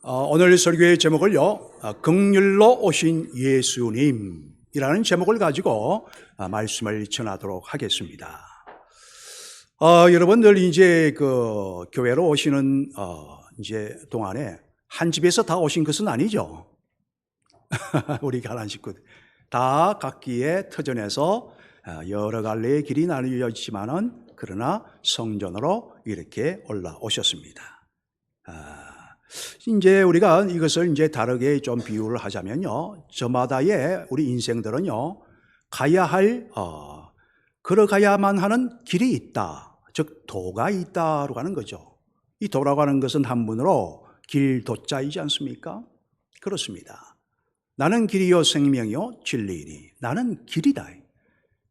오늘 설교의 제목을요, 긍휼로 오신 예수님이라는 제목을 가지고 말씀을 전하도록 하겠습니다. 여러분들 이제 그 교회로 오시는 이제 동안에 한 집에서 다 오신 것은 아니죠. 우리 가난 식구들 다 각기의 터전에서 여러 갈래의 길이 나뉘어 있지만은 그러나 성전으로 이렇게 올라오셨습니다. 이제 우리가 이것을 이제 다르게 좀 비유를 하자면요, 저마다의 우리 인생들은요, 가야 할 걸어가야만 하는 길이 있다, 즉 도가 있다라고 하는 거죠. 이 도라고 하는 것은 한문으로 길도자이지 않습니까? 그렇습니다. 나는 길이요 생명이요 진리이니 나는 길이다.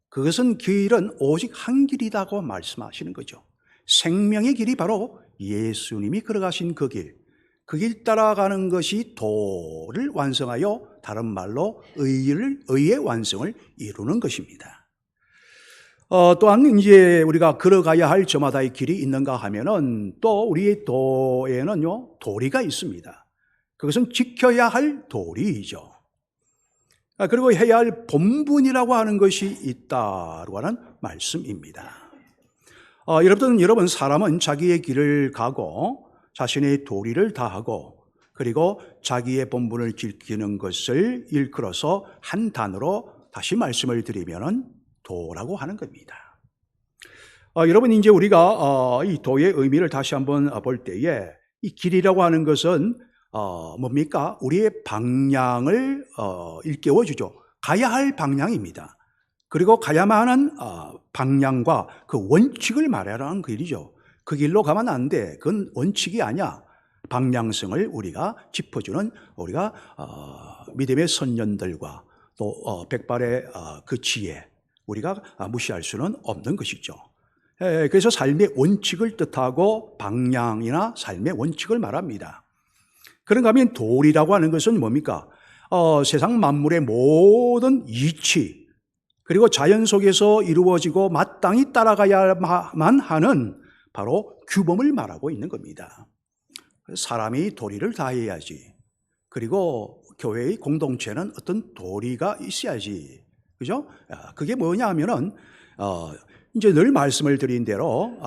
그것은 길은 오직 한 길이다고 말씀하시는 거죠. 생명의 길이 바로 예수님이 걸어가신 그 길, 그 길 따라가는 것이 도를 완성하여 다른 말로 의의 완성을 이루는 것입니다. 또한 이제 우리가 걸어가야 할 저마다의 길이 있는가 하면은 또 우리의 도에는요, 도리가 있습니다. 그것은 지켜야 할 도리이죠. 그리고 해야 할 본분이라고 하는 것이 있다고 하는 말씀입니다. 여러분, 사람은 자기의 길을 가고 자신의 도리를 다하고 그리고 자기의 본분을 지키는 것을 일컬어서 한 단어로 다시 말씀을 드리면은 도라고 하는 겁니다. 여러분, 이제 우리가 이 도의 의미를 다시 한번 볼 때에 이 길이라고 하는 것은 뭡니까? 우리의 방향을 일깨워 주죠. 가야 할 방향입니다. 그리고 가야만 하는 방향과 그 원칙을 말하라는 길이죠. 그 길로 가면 안 돼. 그건 원칙이 아니야. 방향성을 우리가 짚어주는 우리가 믿음의 선년들과 또 백발의 그 지혜, 우리가 무시할 수는 없는 것이죠. 그래서 삶의 원칙을 뜻하고 방향이나 삶의 원칙을 말합니다. 그런가 하면 도리라고 하는 것은 뭡니까? 세상 만물의 모든 이치, 그리고 자연 속에서 이루어지고 마땅히 따라가야만 하는 바로 규범을 말하고 있는 겁니다. 사람이 도리를 다해야지. 그리고 교회의 공동체는 어떤 도리가 있어야지. 그죠? 그게 뭐냐 하면은, 이제 늘 말씀을 드린 대로,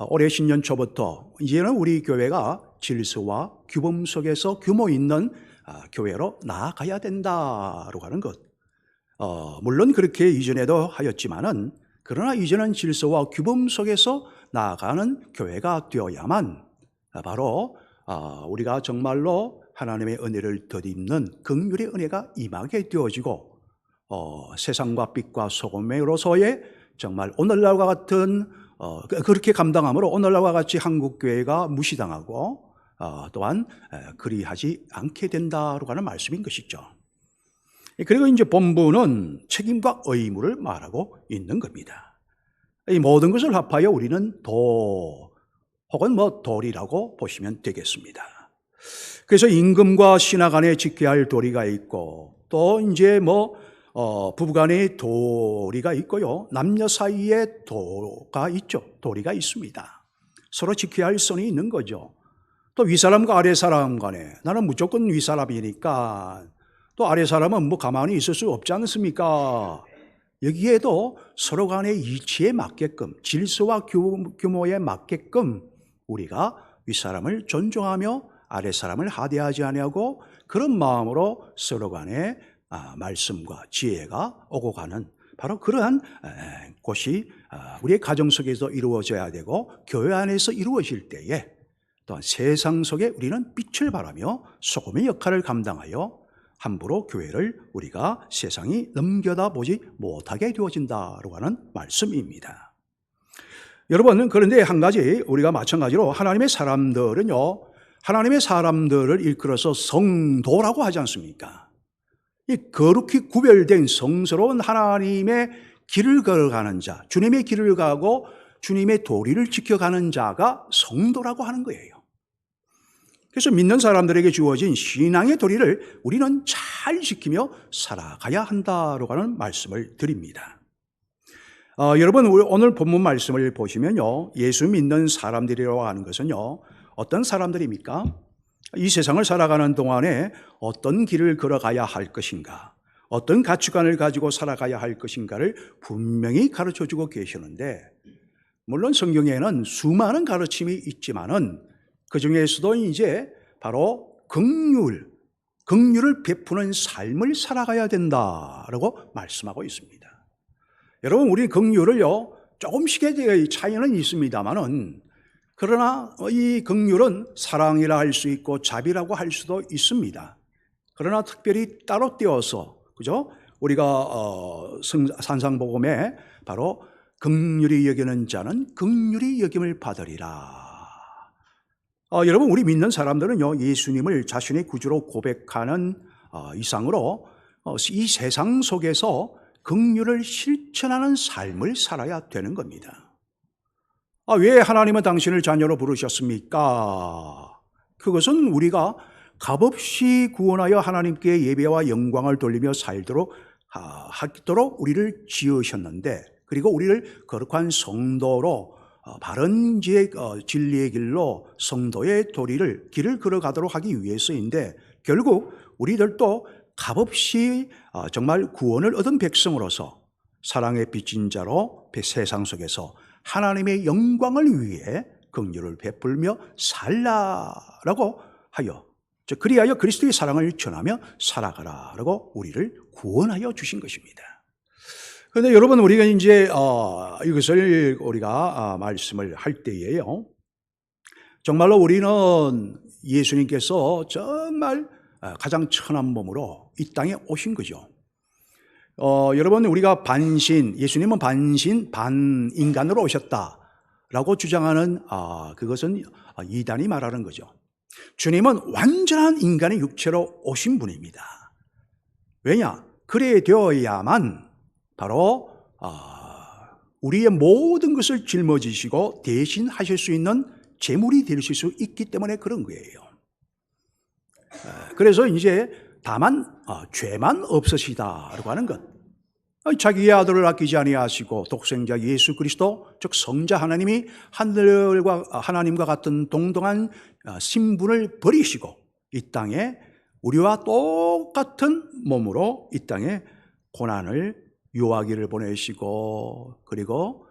올해 신년 초부터 이제는 우리 교회가 질서와 규범 속에서 규모 있는 교회로 나아가야 된다라고 하는 것. 물론 그렇게 이전에도 하였지만은 그러나 이제는 질서와 규범 속에서 나아가는 교회가 되어야만 바로 우리가 정말로 하나님의 은혜를 덧입는 긍휼의 은혜가 임하게 되어지고 세상과 빛과 소금으로서의 정말 오늘날과 같은 그렇게 감당함으로 오늘날과 같이 한국교회가 무시당하고 또한 그리하지 않게 된다고 하는 말씀인 것이죠. 그리고 이제 본문은 책임과 의무를 말하고 있는 겁니다. 이 모든 것을 합하여 우리는 도 혹은 도리라고 보시면 되겠습니다. 그래서 임금과 신하 간에 지켜야 할 도리가 있고 또 이제 부부간의 도리가 있고요. 남녀 사이에 도가 있죠. 도리가 있습니다. 서로 지켜야 할 선이 있는 거죠. 또 윗사람과 아랫사람 간에 나는 무조건 윗사람이니까 또 아랫사람은 가만히 있을 수 없지 않습니까? 여기에도 서로 간의 이치에 맞게끔 질서와 규모에 맞게끔 우리가 윗사람을 존중하며 아랫사람을 하대하지 아니하고 그런 마음으로 서로 간의 말씀과 지혜가 오고 가는 바로 그러한 곳이 우리의 가정 속에서 이루어져야 되고 교회 안에서 이루어질 때에 또한 세상 속에 우리는 빛을 발하며 소금의 역할을 감당하여 함부로 교회를 우리가 세상이 넘겨다보지 못하게 되어진다라고 하는 말씀입니다. 여러분, 그런데 한 가지 우리가 마찬가지로 하나님의 사람들을 일컬어서 성도라고 하지 않습니까? 이 거룩히 구별된 성스러운 하나님의 길을 걸어가는 자, 주님의 길을 가고 주님의 도리를 지켜가는 자가 성도라고 하는 거예요. 그래서 믿는 사람들에게 주어진 신앙의 도리를 우리는 잘 지키며 살아가야 한다라고 하는 말씀을 드립니다. 여러분, 오늘 본문 말씀을 보시면요, 예수 믿는 사람들이라고 하는 것은요, 어떤 사람들입니까? 이 세상을 살아가는 동안에 어떤 길을 걸어가야 할 것인가, 어떤 가치관을 가지고 살아가야 할 것인가를 분명히 가르쳐주고 계시는데, 물론 성경에는 수많은 가르침이 있지만은 그 중에서도 이제 바로 긍휼을 베푸는 삶을 살아가야 된다라고 말씀하고 있습니다. 여러분, 우리 긍휼을요, 조금씩의 차이는 있습니다만은, 그러나 이 긍휼은 사랑이라 할 수 있고 자비라고 할 수도 있습니다. 그러나 특별히 따로 떼어서, 그죠? 우리가 산상복음에 바로 긍휼히 여기는 자는 긍휼히 여김을 받으리라. 여러분, 우리 믿는 사람들은요, 예수님을 자신의 구주로 고백하는 이상으로 이 세상 속에서 긍휼을 실천하는 삶을 살아야 되는 겁니다. 왜 하나님은 당신을 자녀로 부르셨습니까? 그것은 우리가 값없이 구원하여 하나님께 예배와 영광을 돌리며 살도록 하도록 우리를 지으셨는데, 그리고 우리를 거룩한 성도로 바른 진리의 길로 성도의 길을 걸어가도록 하기 위해서인데, 결국 우리들도 값없이 정말 구원을 얻은 백성으로서 사랑의 빚진 자로 세상 속에서 하나님의 영광을 위해 긍휼을 베풀며 살라라고 하여, 그리하여 그리스도의 사랑을 전하며 살아가라라고 우리를 구원하여 주신 것입니다. 그런데 여러분, 우리가 이제 이것을 우리가 말씀을 할 때에요, 정말로 우리는 예수님께서 정말 가장 천한 몸으로 이 땅에 오신 거죠. 여러분, 우리가 예수님은 반인간으로 오셨다라고 주장하는 그것은 이단이 말하는 거죠. 주님은 완전한 인간의 육체로 오신 분입니다. 왜냐? 그래 되어야만 바로 우리의 모든 것을 짊어지시고 대신하실 수 있는 제물이 될 수 있기 때문에 그런 거예요. 그래서 이제 다만 죄만 없으시다라고 하는 것, 자기의 아들을 아끼지 아니하시고 독생자 예수 그리스도, 즉 성자 하나님이 하나님과 같은 동등한 신분을 버리시고 이 땅에 우리와 똑같은 몸으로 이 땅에 고난을 유아기를 보내시고, 그리고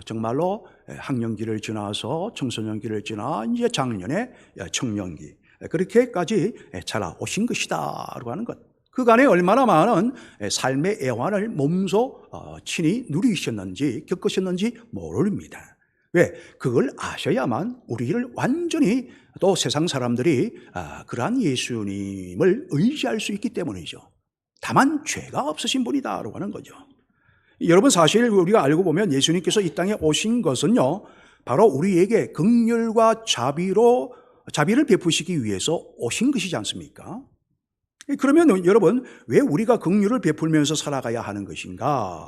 정말로 학령기를 지나서 청소년기를 지나 이제 작년에 청년기, 그렇게까지 자라오신 것이다라고 하는 것. 그간에 얼마나 많은 삶의 애환을 몸소 친히 누리셨는지 겪으셨는지 모릅니다. 왜? 그걸 아셔야만 우리를 완전히 또 세상 사람들이 그러한 예수님을 의지할 수 있기 때문이죠. 다만 죄가 없으신 분이다라고 하는 거죠. 여러분, 사실 우리가 알고 보면 예수님께서 이 땅에 오신 것은요, 바로 우리에게 긍휼과 자비를 베푸시기 위해서 오신 것이지 않습니까? 그러면 여러분, 왜 우리가 긍휼을 베풀면서 살아가야 하는 것인가?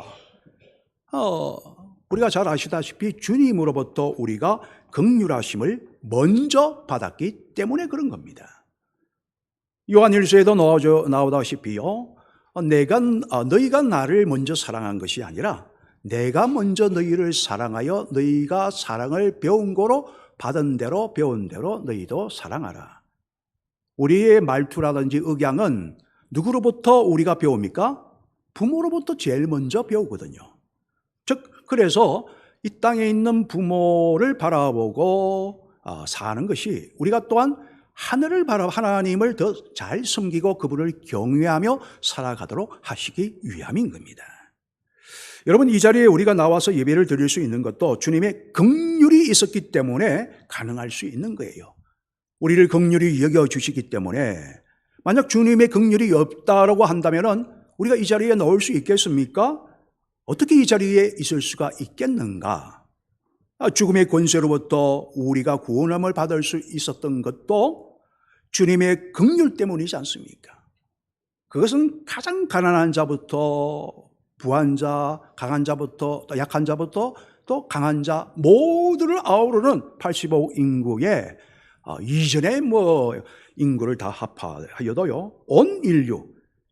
우리가 잘 아시다시피 주님으로부터 우리가 긍휼하심을 먼저 받았기 때문에 그런 겁니다. 요한일서에도 나오다시피요, 너희가 나를 먼저 사랑한 것이 아니라 내가 먼저 너희를 사랑하여 너희가 사랑을 배운 거로 받은 대로 배운 대로 너희도 사랑하라. 우리의 말투라든지 억양은 누구로부터 우리가 배웁니까? 부모로부터 제일 먼저 배우거든요. 즉, 그래서 이 땅에 있는 부모를 바라보고 사는 것이 우리가 또한 하나님을 더 잘 섬기고 그분을 경외하며 살아가도록 하시기 위함인 겁니다. 여러분, 이 자리에 우리가 나와서 예배를 드릴 수 있는 것도 주님의 긍휼이 있었기 때문에 가능할 수 있는 거예요. 우리를 긍휼히 여겨주시기 때문에, 만약 주님의 긍휼이 없다라고 한다면 우리가 이 자리에 나올 수 있겠습니까? 어떻게 이 자리에 있을 수가 있겠는가? 죽음의 권세로부터 우리가 구원함을 받을 수 있었던 것도 주님의 긍휼 때문이지 않습니까? 그것은 가장 가난한 자부터 부한 자, 강한 자부터 또 약한 자부터 또 강한 자 모두를 아우르는 85억 인구의 이전에 인구를 다 합하여도요, 온 인류,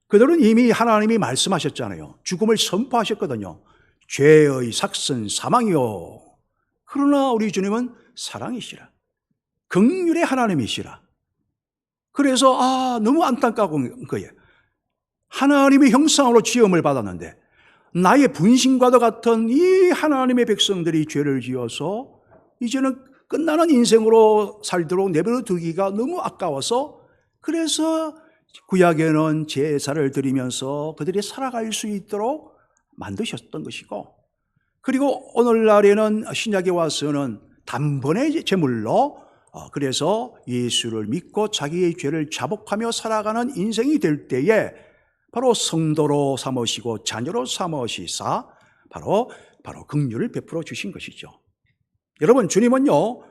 그들은 이미 하나님이 말씀하셨잖아요. 죽음을 선포하셨거든요. 죄의 삭슨 사망이요. 그러나 우리 주님은 사랑이시라, 긍휼의 하나님이시라. 그래서 너무 안타까운 거예요. 하나님의 형상으로 지음을 받았는데 나의 분신과도 같은 이 하나님의 백성들이 죄를 지어서 이제는 끝나는 인생으로 살도록 내버려 두기가 너무 아까워서, 그래서 구약에는 제사를 드리면서 그들이 살아갈 수 있도록 만드셨던 것이고, 그리고 오늘날에는 신약에 와서는 단번에 제물로 그래서 예수를 믿고 자기의 죄를 자복하며 살아가는 인생이 될 때에 바로 성도로 삼으시고 자녀로 삼으시사 바로 긍휼을 베풀어 주신 것이죠. 여러분, 주님은요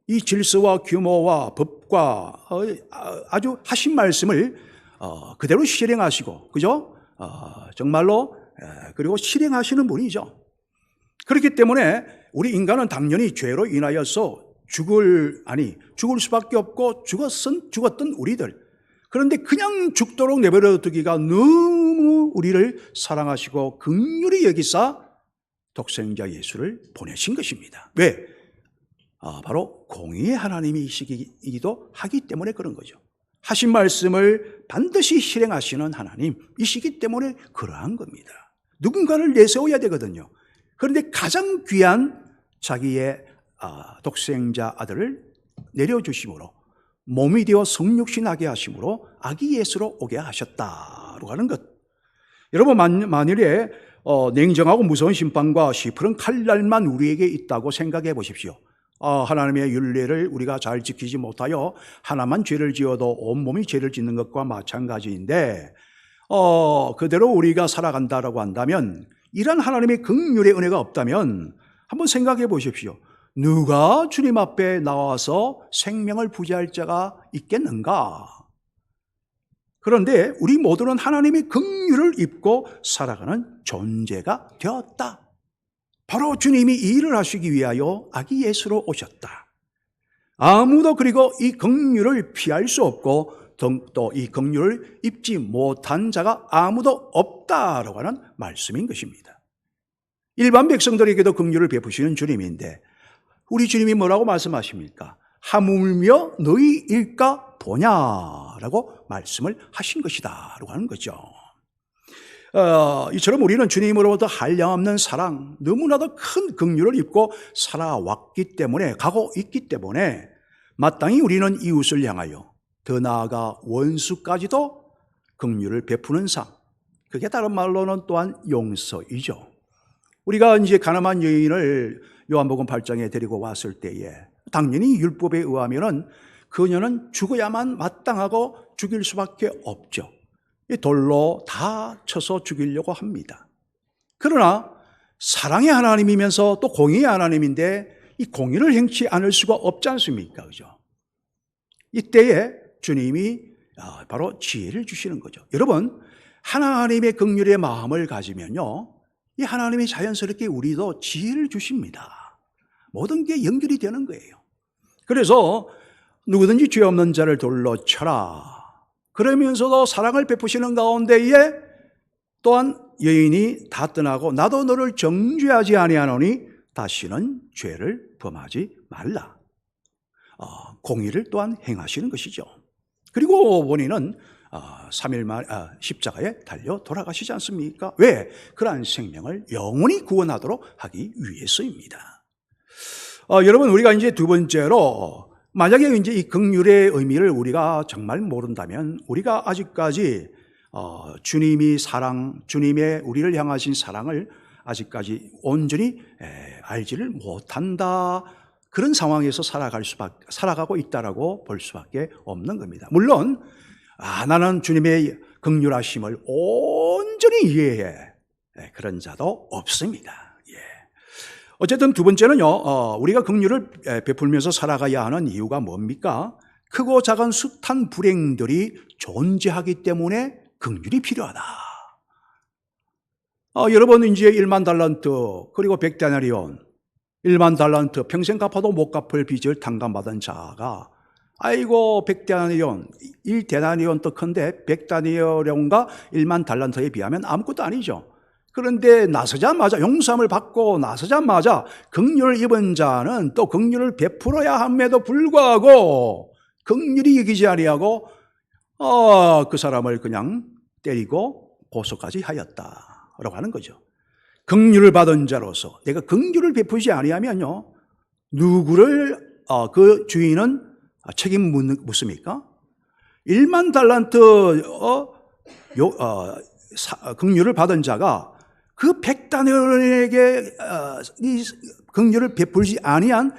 이 질서와 규모와 법과 아주 하신 말씀을 그대로 실행하시고, 그죠? 정말로 그리고 실행하시는 분이죠. 그렇기 때문에 우리 인간은 당연히 죄로 인하여서 죽을 수밖에 없고 죽었던 우리들, 그런데 그냥 죽도록 내버려 두기가 너무 우리를 사랑하시고 긍휼히 여기사 독생자 예수를 보내신 것입니다. 왜? 바로 공의의 하나님이시기도 하기 때문에 그런 거죠. 하신 말씀을 반드시 실행하시는 하나님이시기 때문에 그러한 겁니다. 누군가를 내세워야 되거든요. 그런데 가장 귀한 자기의 독생자 아들을 내려주심으로 몸이 되어 성육신하게 하심으로 아기 예수로 오게 하셨다고 하는 것. 여러분, 만일에 냉정하고 무서운 심판과 시푸른 칼날만 우리에게 있다고 생각해 보십시오. 하나님의 율례를 우리가 잘 지키지 못하여 하나만 죄를 지어도 온몸이 죄를 짓는 것과 마찬가지인데, 그대로 우리가 살아간다라고 한다면, 이런 하나님의 긍휼의 은혜가 없다면 한번 생각해 보십시오. 누가 주님 앞에 나와서 생명을 부지할 자가 있겠는가? 그런데 우리 모두는 하나님의 긍휼을 입고 살아가는 존재가 되었다. 바로 주님이 이 일을 하시기 위하여 아기 예수로 오셨다. 아무도 그리고 이 긍휼을 피할 수 없고 또 이 긍휼을 입지 못한 자가 아무도 없다라고 하는 말씀인 것입니다. 일반 백성들에게도 긍휼을 베푸시는 주님인데 우리 주님이 뭐라고 말씀하십니까? 하물며 너희 일까 보냐라고 말씀을 하신 것이다 라고 하는 거죠. 이처럼 우리는 주님으로부터 한량없는 사랑, 너무나도 큰 긍휼을 입고 살아왔기 때문에, 가고 있기 때문에 마땅히 우리는 이웃을 향하여, 더 나아가 원수까지도 긍휼을 베푸는 삶, 그게 다른 말로는 또한 용서이죠. 우리가 이제 가늠한 여인을 요한복음 8장에 데리고 왔을 때에 당연히 율법에 의하면은 그녀는 죽어야만 마땅하고 죽일 수밖에 없죠. 이 돌로 다 쳐서 죽이려고 합니다. 그러나 사랑의 하나님이면서 또 공의의 하나님인데 이 공의를 행치 않을 수가 없지 않습니까? 그죠? 이때에 주님이 바로 지혜를 주시는 거죠. 여러분, 하나님의 긍휼의 마음을 가지면요, 이 하나님이 자연스럽게 우리도 지혜를 주십니다. 모든 게 연결이 되는 거예요. 그래서 누구든지 죄 없는 자를 돌로 쳐라. 그러면서도 사랑을 베푸시는 가운데에 또한 여인이 다 떠나고 나도 너를 정죄하지 아니하노니 다시는 죄를 범하지 말라. 공의를 또한 행하시는 것이죠. 그리고 본인은 3일 만에 십자가에 달려 돌아가시지 않습니까? 왜? 그러한 생명을 영원히 구원하도록 하기 위해서입니다. 여러분, 우리가 이제 두 번째로, 만약에 이제 이 긍휼의 의미를 우리가 정말 모른다면 우리가 아직까지 주님의 우리를 향하신 사랑을 아직까지 온전히 알지를 못한다, 그런 상황에서 살아가고 있다라고 볼 수밖에 없는 겁니다. 물론 나는 주님의 긍휼하심을 온전히 이해해, 그런 자도 없습니다. 어쨌든 두 번째는요, 우리가 긍휼을 베풀면서 살아가야 하는 이유가 뭡니까? 크고 작은 숱한 불행들이 존재하기 때문에 긍휼이 필요하다. 여러분, 이제 1만 달란트 그리고 100데나리온, 1만 달란트 평생 갚아도 못 갚을 빚을 탕감받은 자가 아이고 100데나리온, 1데나리온 떡한데 100데나리온과 1만 달란트에 비하면 아무것도 아니죠. 그런데 나서자마자, 용서함을 받고 나서자마자 긍휼을 입은 자는 또 긍휼을 베풀어야 함에도 불구하고 긍휼히 여기지 아니하고 그 사람을 그냥 때리고 고소까지 하였다라고 하는 거죠. 긍휼을 받은 자로서 내가 긍휼을 베푸지 아니하면요, 누구를 그 주인은 책임 묻습니까? 1만 달란트 긍휼을 받은 자가 그 100다나리온에게 이 긍휼을 베풀지 아니한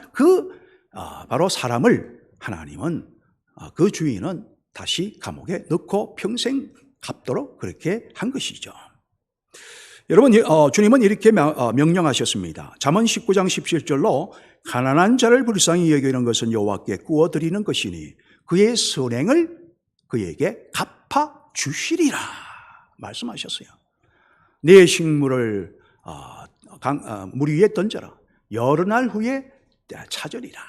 바로 사람을 하나님은 그 주인은 다시 감옥에 넣고 평생 갚도록 그렇게 한 것이죠. 여러분, 주님은 이렇게 명령하셨습니다. 잠언 19장 17절로 가난한 자를 불쌍히 여기는 것은 여호와께 구워드리는 것이니 그의 선행을 그에게 갚아 주시리라 말씀하셨어요. 내 식물을 물 위에 던져라. 여러 날 후에 찾으리라.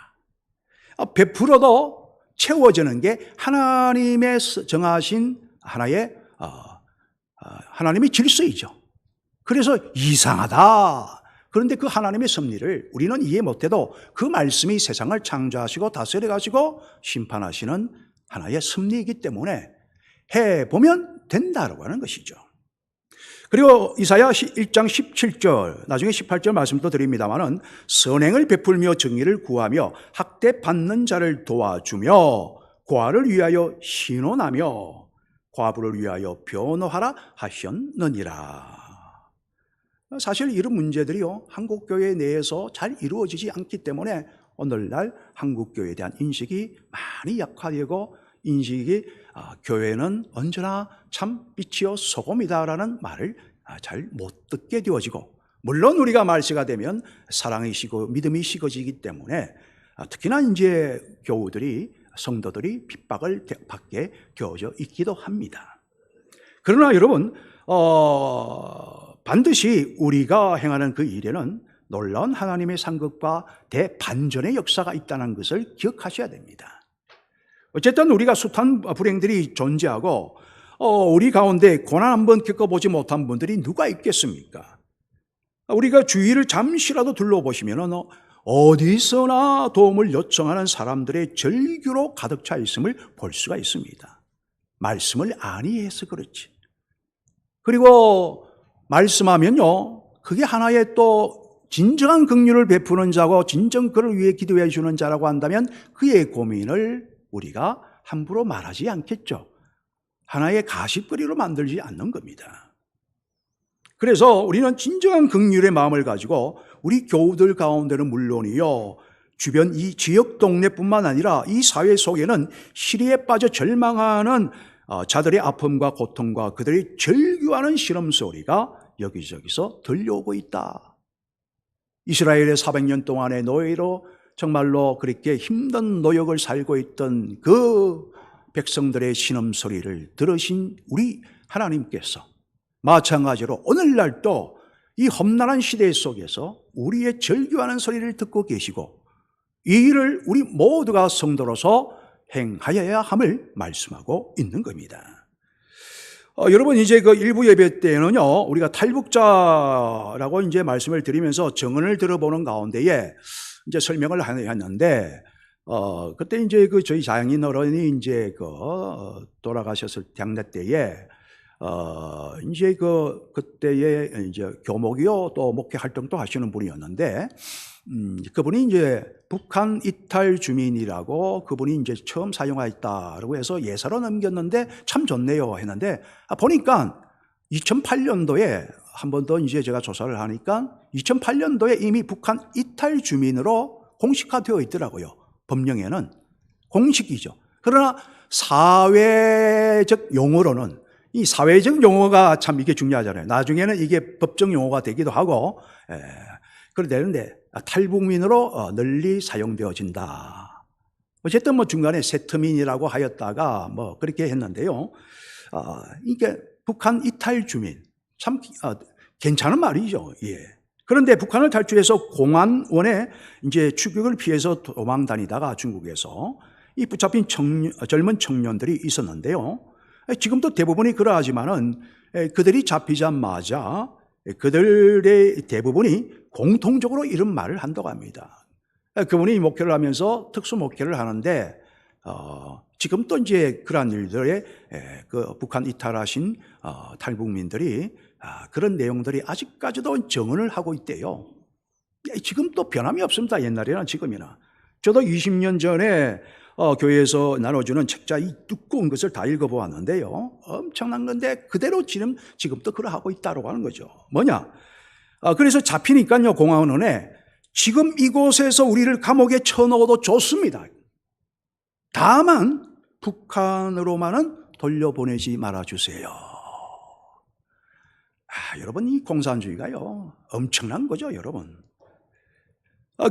베풀어도 채워지는 게 하나님의 정하신 하나의 하나님의 질서이죠. 그래서 이상하다. 그런데 그 하나님의 섭리를 우리는 이해 못해도 그 말씀이 세상을 창조하시고 다스려 가시고 심판하시는 하나의 섭리이기 때문에 해보면 된다라고 하는 것이죠. 그리고 이사야 1장 17절, 나중에 18절 말씀도 드립니다마는 선행을 베풀며 정의를 구하며 학대받는 자를 도와주며 고아를 위하여 신원하며 과부를 위하여 변호하라 하셨느니라. 사실 이런 문제들이요, 한국교회 내에서 잘 이루어지지 않기 때문에 오늘날 한국교회에 대한 인식이 많이 약화되고 인식이 교회는 언제나 참 빛이요 소금이다라는 말을 잘 못 듣게 되어지고, 물론 우리가 말세가 되면 사랑이 식고 믿음이 식어지기 때문에 특히나 이제 교우들이 성도들이 핍박을 받게 되어져 있기도 합니다. 그러나 여러분 반드시 우리가 행하는 그 일에는 놀라운 하나님의 상급과 대반전의 역사가 있다는 것을 기억하셔야 됩니다. 어쨌든 우리가 숱한 불행들이 존재하고 우리 가운데 고난 한번 겪어보지 못한 분들이 누가 있겠습니까? 우리가 주위를 잠시라도 둘러보시면 어디서나 도움을 요청하는 사람들의 절규로 가득 차 있음을 볼 수가 있습니다. 말씀을 안 이해해서 그렇지. 그리고 말씀하면요, 그게 하나의 또 진정한 긍휼을 베푸는 자고 진정 그를 위해 기도해 주는 자라고 한다면 그의 고민을 우리가 함부로 말하지 않겠죠. 하나의 가십거리로 만들지 않는 겁니다. 그래서 우리는 진정한 긍휼의 마음을 가지고 우리 교우들 가운데는 물론이요, 주변 이 지역 동네뿐만 아니라 이 사회 속에는 시리에 빠져 절망하는 자들의 아픔과 고통과 그들이 절규하는 시름 소리가 여기저기서 들려오고 있다. 이스라엘의 400년 동안의 노예로 정말로 그렇게 힘든 노역을 살고 있던 그 백성들의 신음소리를 들으신 우리 하나님께서 마찬가지로 오늘날도 이 험난한 시대 속에서 우리의 절규하는 소리를 듣고 계시고 이 일을 우리 모두가 성도로서 행하여야 함을 말씀하고 있는 겁니다. 여러분, 이제 그 일부 예배 때는요, 우리가 탈북자라고 이제 말씀을 드리면서 정언을 들어보는 가운데에 이제 설명을 하였는데, 그때 이제 그 저희 장인 어른이 이제 돌아가셨을 당대 때에, 이제 그때에 이제 교목이요, 또 목회 활동도 하시는 분이었는데, 그분이 이제 북한 이탈 주민이라고 그분이 이제 처음 사용하였다라고 해서 예사로 넘겼는데 참 좋네요 했는데, 보니까 2008년도에 한 번 더 이제 제가 조사를 하니까 2008년도에 이미 북한 이탈 주민으로 공식화되어 있더라고요. 법령에는 공식이죠. 그러나 사회적 용어로는 이 사회적 용어가 참 이게 중요하잖아요. 나중에는 이게 법적 용어가 되기도 하고 그러되는데 탈북민으로 널리 사용되어진다. 어쨌든 뭐 중간에 세트민이라고 하였다가 뭐 그렇게 했는데요. 이게 북한 이탈 주민 참 괜찮은 말이죠. 예. 그런데 북한을 탈출해서 공안원에 이제 추격을 피해서 도망 다니다가 중국에서 이 붙잡힌 젊은 청년들이 있었는데요. 지금도 대부분이 그러하지만은 그들이 잡히자마자 그들의 대부분이 공통적으로 이런 말을 한다고 합니다. 그분이 목회를 하면서 특수 목회를 하는데 지금 또 이제 그러한 일들에 그 북한 이탈하신 탈북민들이 그런 내용들이 아직까지도 정언을 하고 있대요. 지금 또 변함이 없습니다. 옛날이나 지금이나. 저도 20년 전에 교회에서 나눠주는 책자 이 두꺼운 것을 다 읽어보았는데요. 엄청난 건데 그대로 지금도 그러하고 있다고 하는 거죠. 뭐냐? 그래서 잡히니까요, 공안원에 지금 이곳에서 우리를 감옥에 쳐넣어도 좋습니다. 다만 북한으로만은 돌려보내지 말아주세요. 여러분, 이 공산주의가요, 엄청난 거죠, 여러분.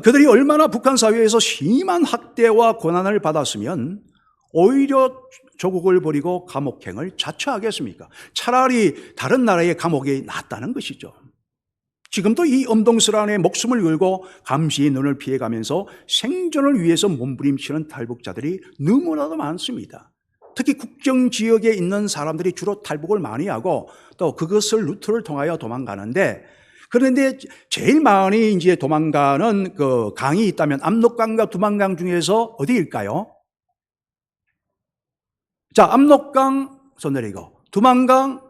그들이 얼마나 북한 사회에서 심한 학대와 고난을 받았으면 오히려 조국을 버리고 감옥행을 자처하겠습니까? 차라리 다른 나라의 감옥이 낫다는 것이죠. 지금도 이 엄동설 목숨을 걸고 감시의 눈을 피해가면서 생존을 위해서 몸부림치는 탈북자들이 너무나도 많습니다. 특히 국경지역에 있는 사람들이 주로 탈북을 많이 하고 또 그것을 루트를 통하여 도망가는데, 그런데 제일 많이 이제 도망가는 그 강이 있다면 압록강과 두만강 중에서 어디일까요? 자, 압록강 손 내리고, 두만강,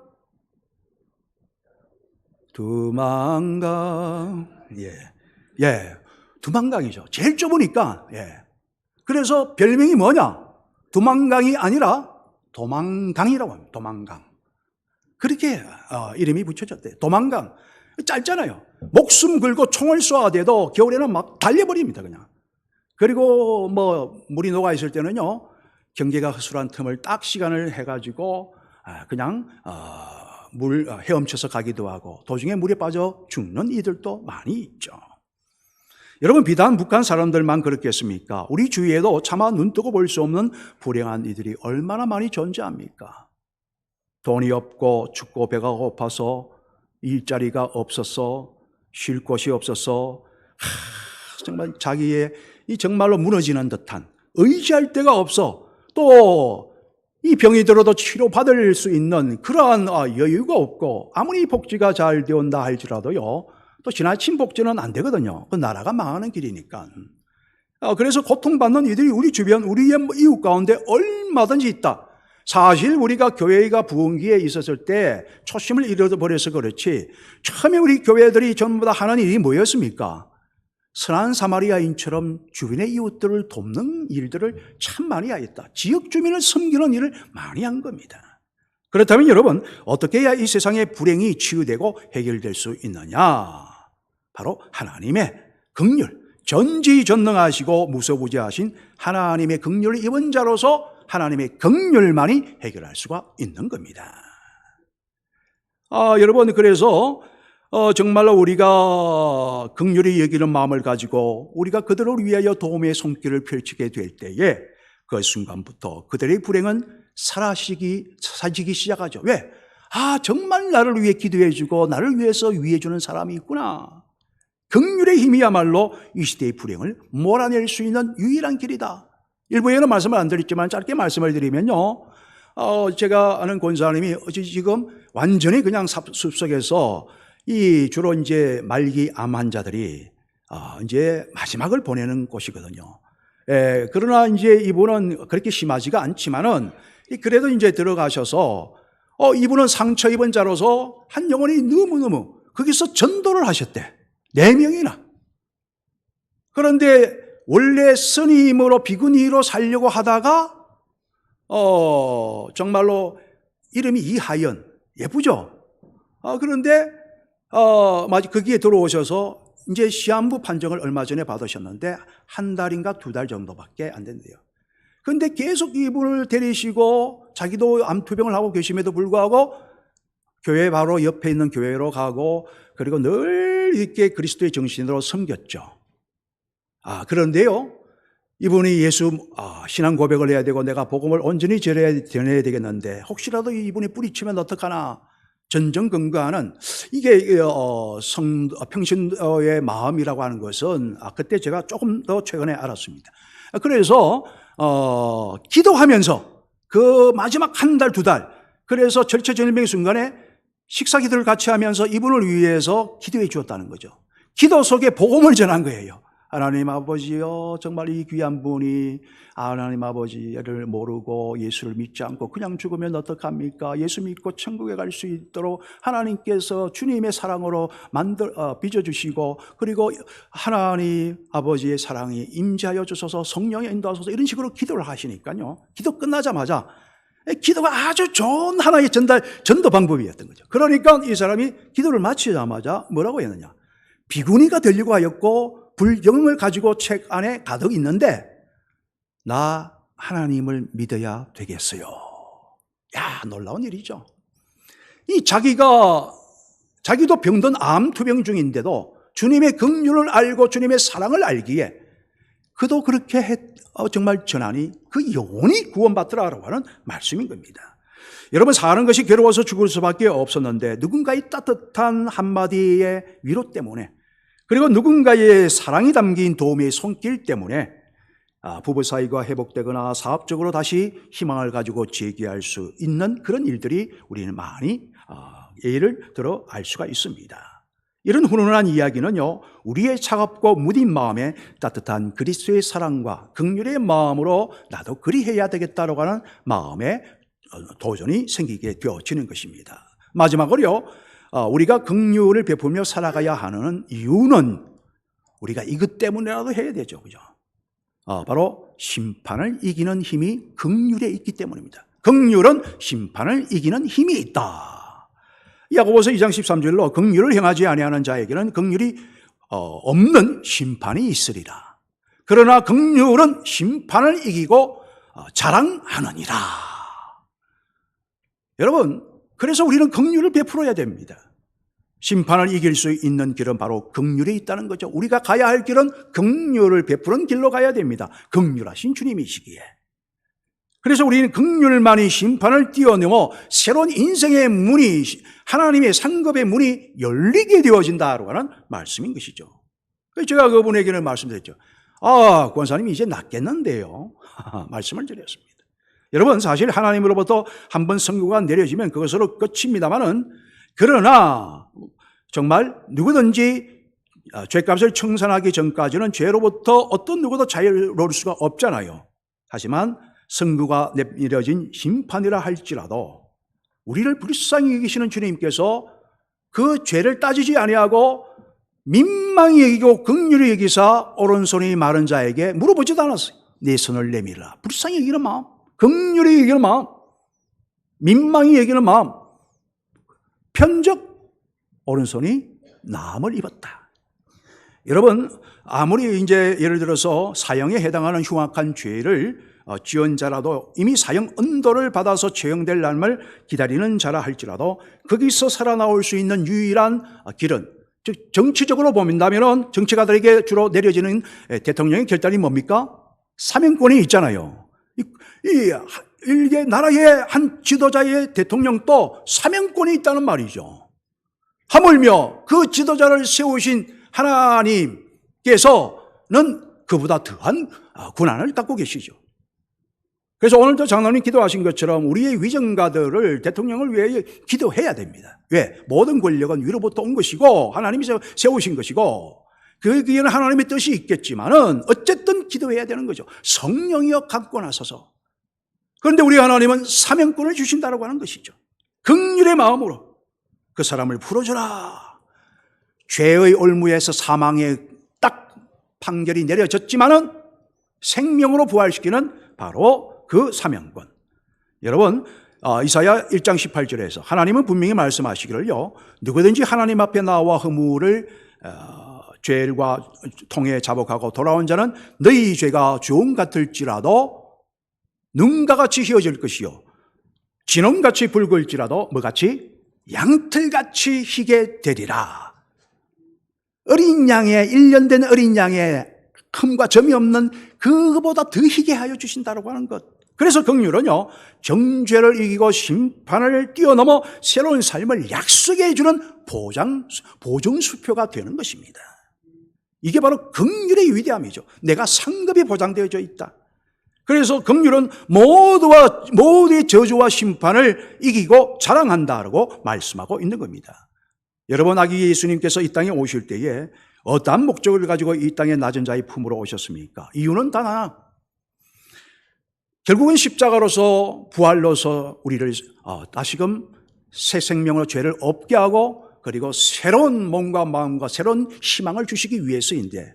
두만강이죠. 제일 좁으니까. 그래서 별명이 뭐냐? 두만강이 아니라 도만강이라고 합니다. 도만강. 그렇게 이름이 붙여졌대요. 도만강. 짧잖아요. 목숨 걸고 총을 쏘아대도 겨울에는 막 달려버립니다, 그냥. 그리고 뭐 물이 녹아 있을 때는요, 경계가 허술한 틈을 딱 시간을 해가지고 그냥 헤엄쳐서 가기도 하고 도중에 물에 빠져 죽는 이들도 많이 있죠. 여러분, 비단 북한 사람들만 그렇겠습니까? 우리 주위에도 차마 눈뜨고 볼 수 없는 불행한 이들이 얼마나 많이 존재합니까? 돈이 없고 춥고 배가 고파서 일자리가 없어서 쉴 곳이 없어서 정말 자기의 이 정말로 무너지는 듯한, 의지할 데가 없어, 또 이 병이 들어도 치료받을 수 있는 그러한 여유가 없고, 아무리 복지가 잘 되었다 할지라도요, 또 지나친 복지는 안 되거든요. 그 나라가 망하는 길이니까. 그래서 고통받는 이들이 우리 주변, 우리의 이웃 가운데 얼마든지 있다. 사실 우리가 교회가 부흥기에 있었을 때 초심을 잃어버려서 그렇지, 처음에 우리 교회들이 전부 다 하는 일이 뭐였습니까? 선한 사마리아인처럼 주변의 이웃들을 돕는 일들을 참 많이 하였다. 지역 주민을 섬기는 일을 많이 한 겁니다. 그렇다면 여러분, 어떻게 해야 이 세상의 불행이 치유되고 해결될 수 있느냐? 바로 하나님의 긍휼, 전지전능하시고 무소부지하신 하나님의 긍휼을 입은 자로서 하나님의 긍휼만이 해결할 수가 있는 겁니다. 여러분, 그래서 정말로 우리가 긍휼히 여기는 마음을 가지고 우리가 그들을 위하여 도움의 손길을 펼치게 될 때에 그 순간부터 그들의 불행은 사라지기 시작하죠. 왜? 정말 나를 위해 기도해주고 나를 위해서 위해주는 사람이 있구나. 긍휼의 힘이야말로 이 시대의 불행을 몰아낼 수 있는 유일한 길이다. 일부에는 말씀을 안 드렸지만 짧게 말씀을 드리면요, 제가 아는 권사님이 지금 완전히 그냥 숲속에서 이 주로 이제 말기 암 환자들이 이제 마지막을 보내는 곳이거든요. 그러나 이제 이분은 그렇게 심하지가 않지만은 그래도 이제 들어가셔서 이분은 상처 입은 자로서 한 영혼이 너무너무 거기서 전도를 하셨대. 4명이나. 그런데 원래 스님으로 비구니로 살려고 하다가 정말로 이름이 이하연, 예쁘죠? 그런데 거기에 들어오셔서 이제 시한부 판정을 얼마 전에 받으셨는데 1달인가 2달 정도밖에 안 된대요. 그런데 계속 이분을 데리시고 자기도 암투병을 하고 계심에도 불구하고 교회 바로 옆에 있는 교회로 가고, 그리고 늘 이렇게 그리스도의 정신으로 섬겼죠. 그런데요, 이분이 예수 신앙 고백을 해야 되고 내가 복음을 온전히 전해야 되겠는데 혹시라도 이분이 뿌리치면 어떡하나 전전긍긍하는, 이게 평신도의 마음이라고 하는 것은 그때 제가 조금 더 최근에 알았습니다. 그래서 기도하면서 그 마지막 1달, 2달, 그래서 절체절명의 순간에 식사 기도를 같이 하면서 이분을 위해서 기도해 주었다는 거죠. 기도 속에 복음을 전한 거예요. 하나님 아버지여, 정말 이 귀한 분이 하나님 아버지를 모르고 예수를 믿지 않고 그냥 죽으면 어떡합니까? 예수 믿고 천국에 갈 수 있도록 하나님께서 주님의 사랑으로 빚어주시고, 그리고 하나님 아버지의 사랑이 임재하여 주셔서 성령에 인도하소서, 이런 식으로 기도를 하시니까요, 기도 끝나자마자 기도가 아주 좋은 하나의 전도 방법이었던 거죠. 그러니까 이 사람이 기도를 마치자마자 뭐라고 했느냐? 비구니가 되려고 하였고 불경을 가지고 책 안에 가득 있는데 나 하나님을 믿어야 되겠어요. 야, 놀라운 일이죠. 이 자기도 병든 암 투병 중인데도 주님의 긍휼을 알고 주님의 사랑을 알기에 그도 그렇게 정말 전하니 그 영혼이 구원받더라라고 하는 말씀인 겁니다. 여러분, 사는 것이 괴로워서 죽을 수밖에 없었는데 누군가의 따뜻한 한마디의 위로 때문에, 그리고 누군가의 사랑이 담긴 도움의 손길 때문에 부부 사이가 회복되거나 사업적으로 다시 희망을 가지고 재기할 수 있는 그런 일들이 우리는 많이 예를 들어 알 수가 있습니다. 이런 훈훈한 이야기는요, 우리의 차갑고 무딘 마음에 따뜻한 그리스도의 사랑과 긍휼의 마음으로 나도 그리해야 되겠다라고 하는 마음에 도전이 생기게 되어지는 것입니다. 마지막으로요, 우리가 긍휼을 베풀며 살아가야 하는 이유는 우리가 이것 때문이라도 해야 되죠. 그죠? 바로 심판을 이기는 힘이 긍휼에 있기 때문입니다. 긍휼은 심판을 이기는 힘이 있다. 야고보서 2장 13절로 긍휼을 행하지 아니하는 자에게는 긍휼이 없는 심판이 있으리라. 그러나 긍휼은 심판을 이기고 자랑하느니라. 여러분, 그래서 우리는 긍휼을 베풀어야 됩니다. 심판을 이길 수 있는 길은 바로 긍휼에 있다는 거죠. 우리가 가야 할 길은 긍휼을 베푸는 길로 가야 됩니다. 긍휼하신 주님이시기에. 그래서 우리는 긍휼만이 심판을 뛰어넘어 새로운 인생의 문이, 하나님의 상급의 문이 열리게 되어진다고 하는 말씀인 것이죠. 그래서 제가 그분에게는 말씀드렸죠. 권사님이 이제 낫겠는데요. 말씀을 드렸습니다. 여러분, 사실 하나님으로부터 한번 선고가 내려지면 그것으로 끝입니다만은, 그러나 정말 누구든지 죄값을 청산하기 전까지는 죄로부터 어떤 누구도 자유로울 수가 없잖아요. 하지만 선고가 내려진 심판이라 할지라도 우리를 불쌍히 여기시는 주님께서 그 죄를 따지지 아니하고 민망히 여기고 긍휼히 여기사 오른손이 마른 자에게 물어보지도 않았어요. 내 손을 내밀라. 불쌍히 여기는 마음, 긍휼히 여기는 마음, 민망히 여기는 마음, 편적 오른손이 나음을 입었다. 여러분, 아무리 이제 예를 들어서 사형에 해당하는 흉악한 죄를 지은 자라도 이미 사형 언도를 받아서 처형될 날을 기다리는 자라 할지라도 거기서 살아나올 수 있는 유일한 길은, 즉 정치적으로 본다면 정치가들에게 주로 내려지는 대통령의 결단이 뭡니까? 사명권이 있잖아요. 이게 나라의 한 지도자의 대통령도 사명권이 있다는 말이죠. 하물며 그 지도자를 세우신 하나님께서는 그보다 더한 권한을 갖고 계시죠. 그래서 오늘도 장로님 기도하신 것처럼 우리의 위정가들을, 대통령을 위해 기도해야 됩니다. 왜? 모든 권력은 위로부터 온 것이고 하나님이 세우신 것이고 거기에는 하나님의 뜻이 있겠지만은 어쨌든 기도해야 되는 거죠. 성령이여 갖고 나서서. 그런데 우리 하나님은 사명권을 주신다고 하는 것이죠. 긍휼의 마음으로 그 사람을 풀어주라. 죄의 올무에서 사망의 딱 판결이 내려졌지만은 생명으로 부활시키는 바로 그 사명권. 여러분, 이사야 1장 18절에서 하나님은 분명히 말씀하시기를요, 누구든지 하나님 앞에 나와 허물을 죄과 통해 자복하고 돌아온 자는 너희 죄가 주홍 같을지라도 눈과 같이 휘어질 것이요 진홍같이 붉을지라도 뭐같이? 양털같이 희게 되리라. 어린 양의 1년 된 어린 양의 흠과 점이 없는 그거보다 더 희게 하여 주신다고 하는 것. 그래서 긍휼은요, 정죄를 이기고 심판을 뛰어넘어 새로운 삶을 약속해 주는 보증수표가 되는 것입니다. 이게 바로 긍휼의 위대함이죠. 내가 상급이 보장되어져 있다. 그래서 긍휼은 모두의 저주와 심판을 이기고 자랑한다라고 말씀하고 있는 겁니다. 여러분, 아기 예수님께서 이 땅에 오실 때에 어떠한 목적을 가지고 이 땅의 낮은 자의 품으로 오셨습니까? 이유는 단 하나. 결국은 십자가로서 부활로서 우리를 다시금 새 생명으로 죄를 없게 하고 그리고 새로운 몸과 마음과 새로운 희망을 주시기 위해서인데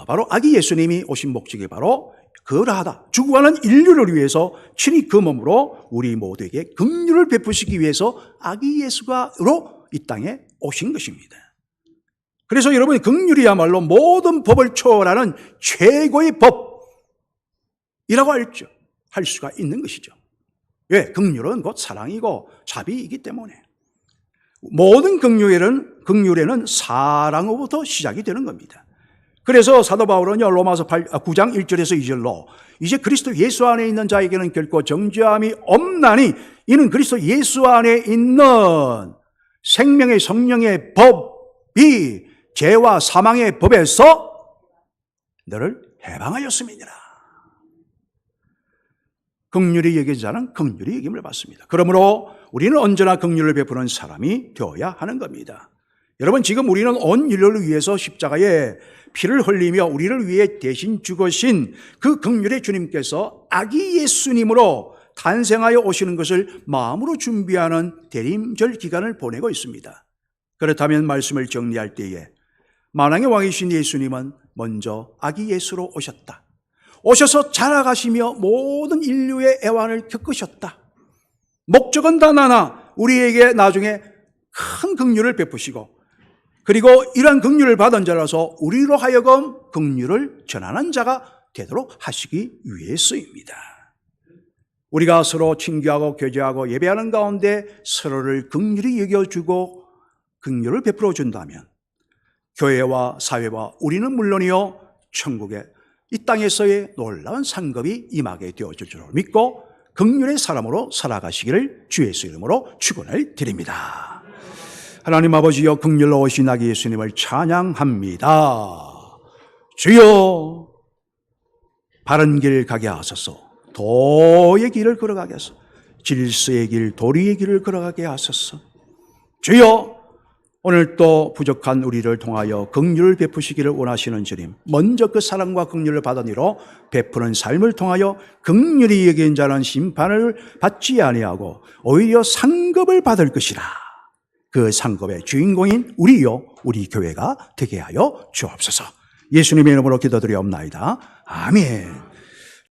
바로 아기 예수님이 오신 목적이 바로 그러하다. 죽어가는 인류를 위해서 친히 그 몸으로 우리 모두에게 긍휼을 베푸시기 위해서 아기 예수가로 이 땅에 오신 것입니다. 그래서 여러분 긍휼이야말로 모든 법을 초월하는 최고의 법이라고 할 수가 있는 것이죠. 왜? 긍휼은 곧 사랑이고 자비이기 때문에 모든 긍휼에는 사랑으로부터 시작이 되는 겁니다. 그래서 사도 바울은요 로마서 9장 1절에서 2절로 이제 그리스도 예수 안에 있는 자에게는 결코 정죄함이 없나니 이는 그리스도 예수 안에 있는 생명의 성령의 법이 죄와 사망의 법에서 너를 해방하였음이니라. 긍휼히 여긴 자는 긍휼히 여김을 받습니다. 그러므로 우리는 언제나 긍휼을 베푸는 사람이 되어야 하는 겁니다. 여러분 지금 우리는 온 인류를 위해서 십자가에 피를 흘리며 우리를 위해 대신 죽으신 그 긍휼의 주님께서 아기 예수님으로 탄생하여 오시는 것을 마음으로 준비하는 대림절 기간을 보내고 있습니다. 그렇다면 말씀을 정리할 때에 만왕의 왕이신 예수님은 먼저 아기 예수로 오셨다. 오셔서 자라가시며 모든 인류의 애환을 겪으셨다. 목적은 단 하나, 우리에게 나중에 큰 긍휼을 베푸시고 그리고 이러한 긍휼을 받은 자라서 우리로 하여금 긍휼을 전하는 자가 되도록 하시기 위해서입니다. 우리가 서로 친교하고 교제하고 예배하는 가운데 서로를 긍휼히 여겨주고 긍휼을 베풀어 준다면 교회와 사회와 우리는 물론이요 천국에 이 땅에서의 놀라운 상급이 임하게 되어질 줄 믿고 긍휼의 사람으로 살아가시기를 주 예수 이름으로 축원을 드립니다. 하나님 아버지여 긍휼로 오신 아기 예수님을 찬양합니다. 주여 바른 길 가게 하소서. 도의 길을 걸어가게 하소서. 질서의 길, 도리의 길을 걸어가게 하소서. 주여 오늘 또 부족한 우리를 통하여 긍휼을 베푸시기를 원하시는 주님, 먼저 그 사랑과 긍휼을 받은 이로 베푸는 삶을 통하여 긍휼히 여긴 자는 심판을 받지 아니하고 오히려 상급을 받을 것이라. 그 상급의 주인공인 우리요 우리 교회가 되게 하여 주옵소서. 예수님의 이름으로 기도드리옵나이다. 아멘.